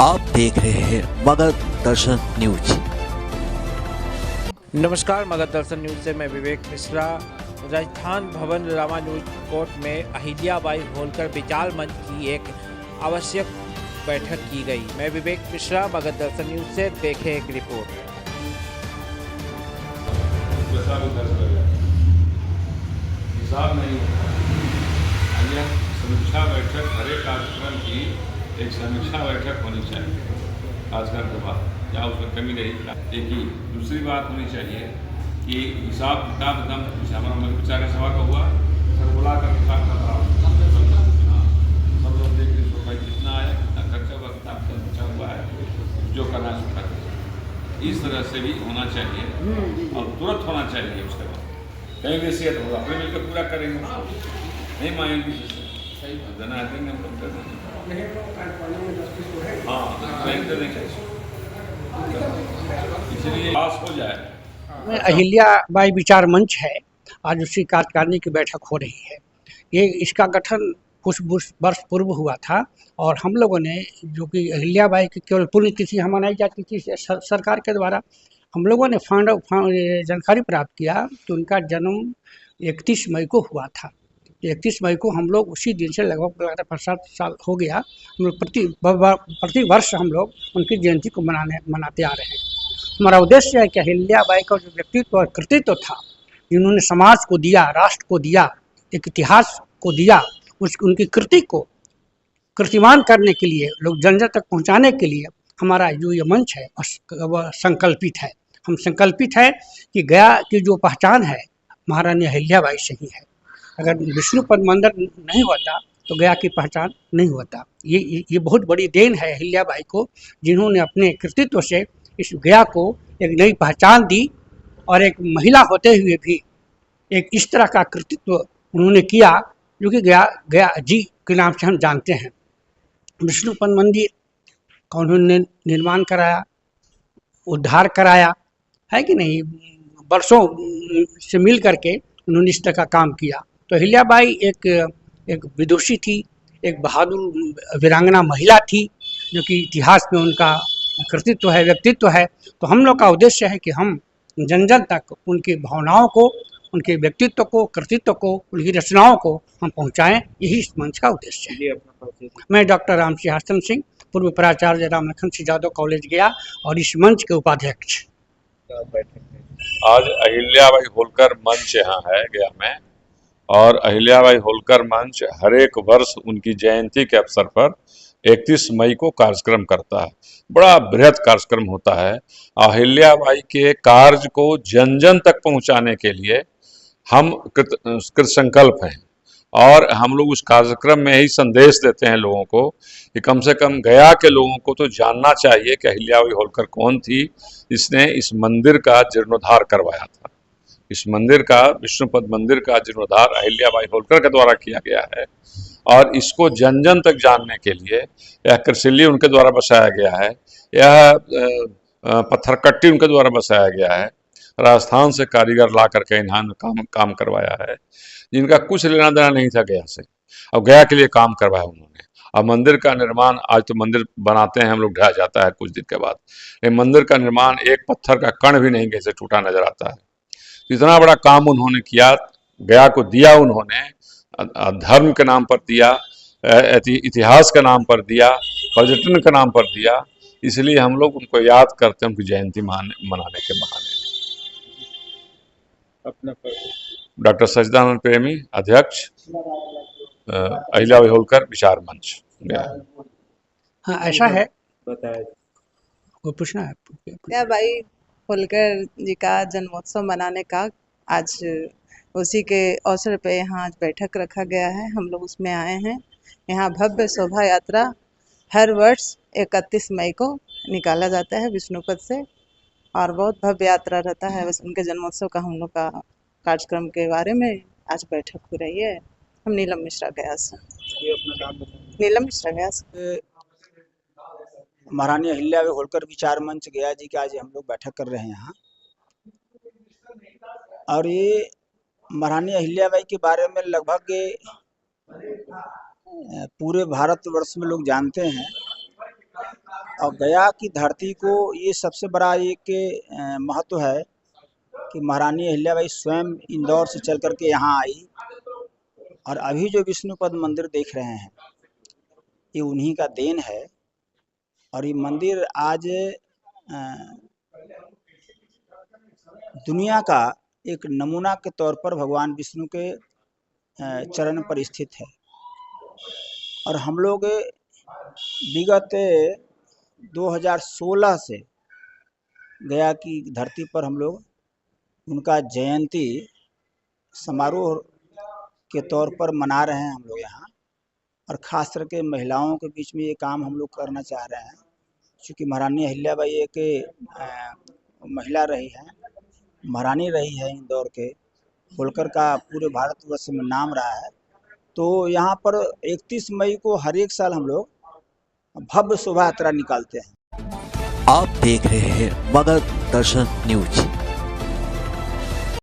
आप देख रहे हैं मगध दर्शन न्यूज। नमस्कार, मगध दर्शन न्यूज से मैं विवेक मिश्रा। राजस्थान भवन रामानुज कोर्ट में अहिल्याबाई होलकर विचार मंच की एक आवश्यक बैठक की गई। मैं विवेक मिश्रा, मगध दर्शन न्यूज से देखें एक रिपोर्ट। हिसाब नहीं होता। समीक्षा बैठक हर एक कार्यक्रम की एक समीक्षा बैठक होनी चाहिए कार्यक्रम के बाद, या उसमें कमी रही एक ही। दूसरी बात होनी चाहिए कि हिसाब किताब एकदम विचार सभा का हुआ, सर बुला कर हिसाब का सब लोग देख लीजिए भाई कितना आया, कितना खर्चा हुआ, कितना खर्चा हुआ है, जो करना है उसका इस तरह से भी होना चाहिए और तुरंत होना चाहिए। उसके बाद कहीं भी सेहत होगा अपने मिलकर पूरा करेंगे, नहीं मांगेंगे देना देंगे हम लोग कर देंगे। हाँ बैंक देंगे, इसलिए पास हो जाए। अहिल्याबाई विचार मंच है, आज उसकी कार्यकारिणी की बैठक हो रही है। ये इसका गठन कुछ वर्ष पूर्व हुआ था और हम लोगों ने, जो कि अहिल्याबाई की केवल पुण्यतिथि हम मनाई जाती थी सरकार के द्वारा, हम लोगों ने जानकारी प्राप्त किया कि उनका जन्म 31 मई को हुआ था। 31 मई को हम लोग उसी दिन से लगभग 5-7 साल हो गया, हम लोग प्रति वर्ष हम लोग उनकी जयंती को मनाते आ रहे हैं। हमारा उद्देश्य है कि अहिल्याबाई का जो व्यक्तित्व और कृतित्व था, जिन्होंने समाज को दिया, राष्ट्र को दिया, एक इतिहास को दिया, उनकी कृति को कीर्तिमान करने के लिए, लोग जन जन तक पहुंचाने के लिए हमारा जो ये मंच है वह संकल्पित है। हम संकल्पित है कि गया की जो पहचान है महारानी अहिल्याबाई से ही है। अगर विष्णुपद मंदिर नहीं होता तो गया की पहचान नहीं होता। ये बहुत बड़ी देन है अहिल्याबाई को, जिन्होंने अपने कृतित्व से इस गया को एक नई पहचान दी और एक महिला होते हुए भी एक इस तरह का कृतित्व उन्होंने किया जो कि गया जी के नाम से हम जानते हैं। विष्णुपद मंदिर का उन्होंने निर्माण कराया, उद्धार कराया, है कि नहीं, वर्षों से मिल करके उन्होंने इस तरह का काम किया। तो अहिल्याबाई एक विदुषी थी, एक बहादुर वीरांगना महिला थी, जो कि इतिहास में उनका कृतित्व है, व्यक्तित्व है। तो हम लोग का उद्देश्य है कि हम जन जन तक उनकी भावनाओं को, उनके व्यक्तित्व को, कृतित्व को, उनकी रचनाओं को हम पहुंचाएं, यही इस मंच का उद्देश्य है। मैं डॉक्टर राम सिंहासन सिंह, पूर्व प्राचार्य राम लखन सिंह यादव कॉलेज गया और इस मंच के उपाध्यक्ष। आज अहिल्याबाई होलकर मंच यहाँ है गया में, और अहिल्याबाई होलकर मंच हर एक वर्ष उनकी जयंती के अवसर पर 31 मई को कार्यक्रम करता है। बड़ा बृहद कार्यक्रम होता है। अहिल्याबाई के कार्य को जन जन तक पहुंचाने के लिए हम कृत संकल्प हैं, और हम लोग उस कार्यक्रम में ही संदेश देते हैं लोगों को कि कम से कम गया के लोगों को तो जानना चाहिए कि अहिल्याबाई होलकर कौन थी। इसने इस मंदिर का जीर्णोद्धार करवाया था। इस मंदिर का, विष्णुपद मंदिर का जीर्णोद्धार अहिल्याबाई होलकर के द्वारा किया गया है, और इसको जन जन तक जानने के लिए यह कृषिली उनके द्वारा बसाया गया है, यह पत्थरकट्टी उनके द्वारा बसाया गया है, राजस्थान से कारीगर ला करके इन्होंने काम करवाया है, जिनका कुछ लेना देना नहीं था गया से, अब गया के लिए काम करवाया उन्होंने। अब मंदिर का निर्माण, आज तो मंदिर बनाते हैं हम लोग, ढह जाता है कुछ दिन के बाद। ये मंदिर का निर्माण एक पत्थर का कण भी नहीं कैसे टूटा नजर आता है। इतना बड़ा काम उन्होंने किया, गया को दिया उन्होंने, धर्म के नाम पर दिया, इतिहास के नाम पर दिया, पर्यटन के नाम पर दिया। इसलिए हम लोग उनको याद करते हैं, उनकी जयंती मनाने के बहाने। डॉक्टर सच्चिदानंद प्रेमी, अध्यक्ष, अहिल्याबाई होलकर विचार मंच। हाँ, ऐसा है, वो पूछना है। अहिल्याबाई होलकर जी का जन्मोत्सव मनाने का आज उसी के अवसर पे यहाँ आज बैठक रखा गया है। हम लोग उसमें आए हैं। यहाँ भव्य शोभा यात्रा हर वर्ष 31 मई को निकाला जाता है विष्णुपद से, और बहुत भव्य यात्रा रहता है। बस उनके जन्मोत्सव का हम लोग का कार्यक्रम के बारे में आज बैठक हो रही है। हम नीलम मिश्रा गया से। नीलम मिश्रा गया से। महारानी अहिल्याबाई होलकर विचार मंच गया जी के आज हम लोग बैठक कर रहे हैं यहाँ, और ये महारानी अहिल्याबाई के बारे में लगभग पूरे भारतवर्ष में लोग जानते हैं। और गया की धरती को ये सबसे बड़ा एक महत्व है कि महारानी अहिल्याबाई स्वयं इंदौर से चल करके यहाँ आई, और अभी जो विष्णुपद मंदिर देख रहे हैं ये उन्हीं का देन है। और ये मंदिर आज दुनिया का एक नमूना के तौर पर भगवान विष्णु के चरण पर स्थित है। और हम लोग विगत 2016 से गया की धरती पर हम लोग उनका जयंती समारोह के तौर पर मना रहे हैं हम लोग यहाँ। और ख़ास करके महिलाओं के बीच में ये काम हम लोग करना चाह रहे हैं, क्योंकि महारानी अहिल्याबाई एक महिला रही है, महारानी रही है इंदौर के, होलकर का पूरे भारतवर्ष में नाम रहा है। तो यहाँ पर 31 मई को हर एक साल हम लोग भव्य शोभा यात्रा निकालते हैं। आप देख रहे हैं मगध दर्शन न्यूज।